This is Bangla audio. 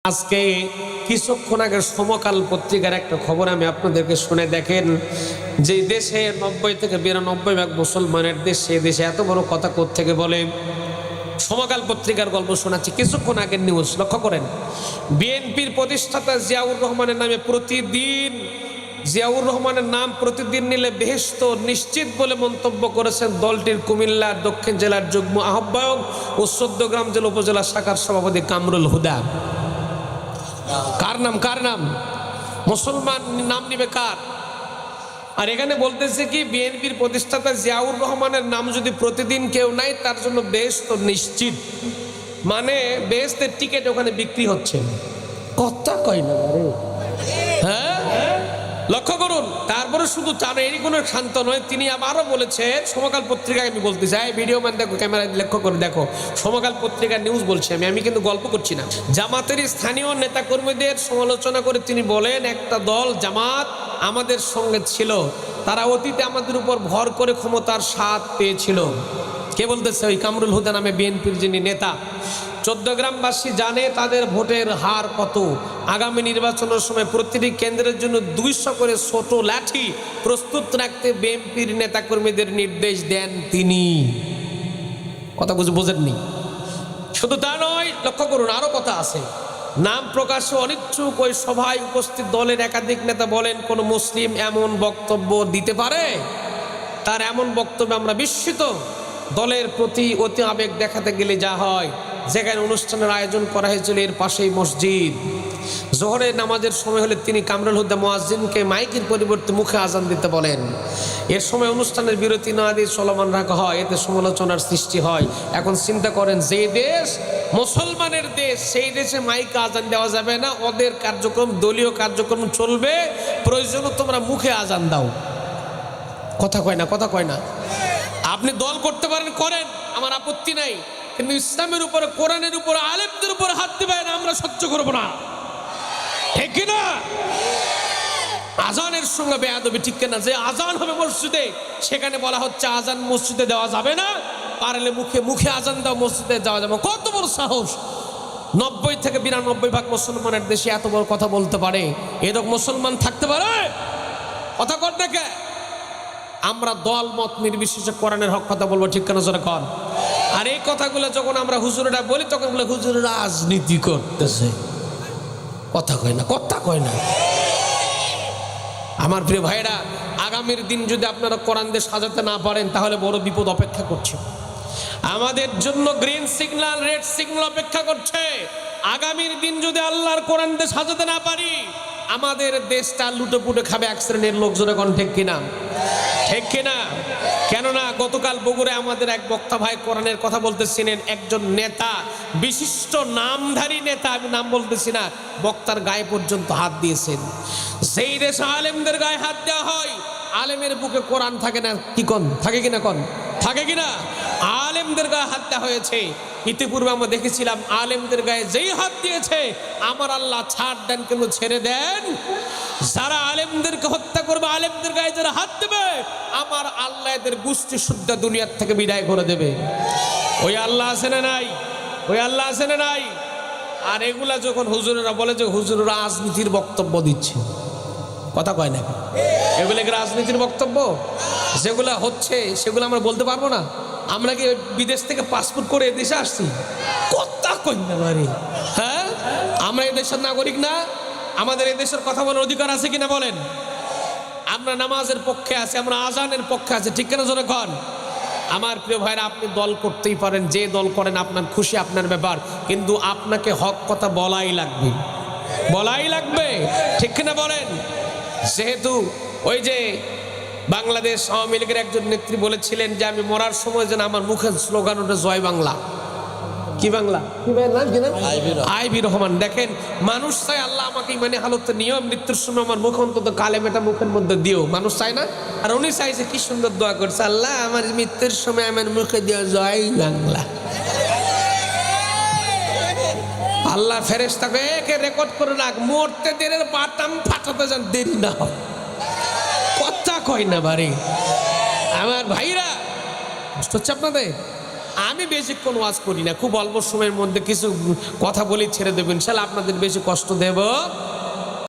আজকে কিছুক্ষণ আগে সমকাল পত্রিকার একটা খবর আমি আপনাদেরকে শুনে দেখেন, যে দেশে 90 থেকে 92% মুসলমানের দেশ, সে দেশে এত বড় কথা কোত্থেকে বলে। সমকাল পত্রিকার গল্প শোনাচ্ছি, কিছুক্ষণ আগের নিউজ লক্ষ্য করেন। বিএনপির প্রতিষ্ঠাতা জিয়াউর রহমানের নামে প্রতিদিন, জিয়াউর রহমানের নাম প্রতিদিন নিলে বেহেশত নিশ্চিত বলে মন্তব্য করেছেন দলটির কুমিল্লা দক্ষিণ জেলার যুগ্ম আহ্বায়ক ও চৌদ্দগ্রাম জেলা উপজেলা শাখার সভাপতি কামরুল হুদা। কার নাম মুসলমান নাম নিবে কার? আর এখানে বলতেছে কি, বিএনপির প্রতিষ্ঠাতা জিয়াউর রহমানের নাম যদি প্রতিদিন কেউ নাই, তার জন্য বেহেশত নিশ্চিত, মানে বেহেশতের টিকিট ওখানে বিক্রি হচ্ছে। কথা কয় না হ্যাঁ, লক্ষ্য করুন। তারপরে শুধু এরই কোনো শান্ত নয়, তিনি আবারও বলেছেন, সমকাল পত্রিকায় আমি বলতে চাই, ভিডিও ম্যান দেখো, ক্যামেরায় লক্ষ্য করে দেখো, সমকাল পত্রিকার নিউজ বলছি আমি কিন্তু গল্প করছি না। জামাতের স্থানীয় নেতাকর্মীদের সমালোচনা করে তিনি বলেন, একটা দল জামাত আমাদের সঙ্গে ছিল, তারা অতীতে আমাদের উপর ভর করে ক্ষমতার স্বাদ পেয়েছিল। কে বলতেছে? ওই কামরুল হুদা নামে বিএনপির যিনি নেতা। চৌদ্দগ্রামবাসী জানে তাদের ভোটের হার কত। আগামী নির্বাচনের সময় প্রতিটি কেন্দ্রের জন্য 200 করে ছোট লাঠি প্রস্তুত রাখতে বিএনপির নেতাকর্মীদের নির্দেশ দেন তিনি। কথা বোঝেননি? শুধু তা নয়, লক্ষ্য করুন, আরো কথা আছে। নাম প্রকাশে অনিচ্ছুক ওই সভায় উপস্থিত দলের একাধিক নেতা বলেন, কোন মুসলিম এমন বক্তব্য দিতে পারে? তার এমন বক্তব্যে আমরা বিস্মিত। দলের প্রতি অতি আবেগ দেখাতে গেলে যা হয়, যেখানে অনুষ্ঠানের আয়োজন করা হয়েছিল এর পাশেই মসজিদ, জোহরের নামাজের সময় হলে তিনি কামরুল হুদা মুয়াজ্জিনকে মাইকের পরিবর্তে মুখে আজান দিতে বলেন। এর সময় অনুষ্ঠানের বিরতি না দিয়ে চলমান রাখা হয়, এতে সমালোচনার সৃষ্টি হয়। এখন চিন্তা করেন, যে দেশ মুসলমানের দেশ, সেই দেশে মাইকে আজান দেওয়া যাবে না, ওদের কার্যক্রম, দলীয় কার্যক্রম চলবে, প্রয়োজনে তোমরা মুখে আজান দাও। কথা কয় না। আপনি দল করতে পারেন, করেন, আমার আপত্তি নাই, কিন্তু ইসলামের উপরে, কোরআনের উপরে, আলেমদের উপরে হাত দিবেন আমরা সহ্য করবো না, ঠিক কিনা? আজানের সঙ্গে বেয়াদবি, ঠিক কিনা? যে আজান হবে মসজিদে, সেখানে বলা হচ্ছে আজান মসজিদে দেওয়া যাবে না, পারলে মুখে আজান দাও, মসজিদে যাওয়া যাবে। কত বড় সাহস! 90 থেকে 92% মুসলমানের দেশে এত বড় কথা বলতে পারে, এরকম মুসলমান থাকতে পারে? কথা কর দেখে। আমরা দল মত নির্বিশেষে কোরআনের হক কথা বলবো, ঠিক কেন জোরে কর। আর এই কথাগুলো যখন আমরা হুজুরেরা বলি, তখন বলে হুজুর রাজনীতি করতেছে। কথা কয় না। আমার প্রিয় ভাইরা, আগামীর দিন যদি আপনারা কোরআন দিয়ে সাজাতে না পারেন, তাহলে বড় বিপদ অপেক্ষা করছে। আমাদের জন্য গ্রিন সিগন্যাল, রেড সিগন্যাল অপেক্ষা করছে। আগামীর দিন যদি আল্লাহর কোরআন দিয়ে সাজাতে না পারি, আমাদের দেশটা লুটোপুটে খাবে এক শ্রেণীর লোকজন। এখন ঠিক কিনা? কেননা গতকাল বগুড়ায় আমাদের এক বক্তা ভাই কোরআনের কথা বলতেছিলেন, একজন নেতা, বিশিষ্ট নামধারী নেতা, আমি নাম বলতেছি না, বক্তার গায়ে পর্যন্ত হাত দিয়েছেন। সেই দেশে আলেমদের গায়ে হাত দেওয়া হয়, আলেমের বুকে কোরআন থাকে না, কি কোন থাকে কিনা? আলেমদের গায়ে হাত দেওয়া হয়েছে। ইতিপূর্বে আমরা দেখেছিলাম, আলেমদের গায়ে যেই হাত দিয়েছে, আমার আল্লাহ ছাড় দেন, কিন্তু ছেড়ে দেন। যারা আলেমদেরকে হত্যা করবে, আলেমদের গায়ে যারা হাত দেবে, আমার আল্লাহ এদের গোষ্ঠী শুদ্ধ দুনিয়ার থেকে বিদায় করে দেবে। ওই আল্লাহ আছে না নাই? আর এগুলা যখন হুজুরেরা বলে যে হুজুর রাজনীতির বক্তব্য দিচ্ছে, কথা কয় না, এগুলো কি রাজনীতির বক্তব্য? যেগুলা হচ্ছে সেগুলো আমরা বলতে পারবো না? আমরা কি বিদেশ থেকে পাসপোর্ট করে এদেশে আসছি? কথা কই না বাড়ি, হ্যাঁ? আমরা এদেশের নাগরিক না? আমাদের এদেশের কথা বলার অধিকার আছে কিনা বলেন? আমরা নামাজের পক্ষে আছি, আমরা আজানের পক্ষে আছি, ঠিক কিনা জোরে কন? আমার প্রিয় ভাইরা, আপনি দল করতেই পারেন, যে দল করেন আপনার খুশি, আপনার ব্যাপার, কিন্তু আপনাকে হক কথা বলাই লাগবে, ঠিক কিনা বলেন? যেহেতু ওই যে বাংলাদেশ আওয়ামী লীগের একজন নেত্রী বলেছিলেন যে আমি মরার সময় যেন আমার মুখের স্লোগান ওঠে জয় বাংলা। কি বাংলা? আইবি রহমান। দেখেন, মানুষ চায় আল্লাহ আমাকে মানে হালতে নিও, মৃত্যুর সময় আমার মুখ অন্তত কালেমাটা মুখের মধ্যে দিও। মানুষ চায় না? আর উনি চাইছে, কি সুন্দর দোয়া করছে, আল্লাহ আমার মৃত্যুর সময় আমার মুখে দিও জয় বাংলা। আল্লাহ ফেরেশতাকে একে রেকর্ড করে রাখ, মরতে দেরি, বাটাম ফাটাতে যান দেরি না হয়। কথা কয় না বাড়ি। আমার ভাইরা, হচ্ছে আপনাদের আমি বেশিক্ষণ ওয়াজ করি না, খুব অল্প সময়ের মধ্যে কিছু কথা বলি ছেড়ে দেবেন, ইনশাআল্লাহ আপনাদের বেশি কষ্ট দেব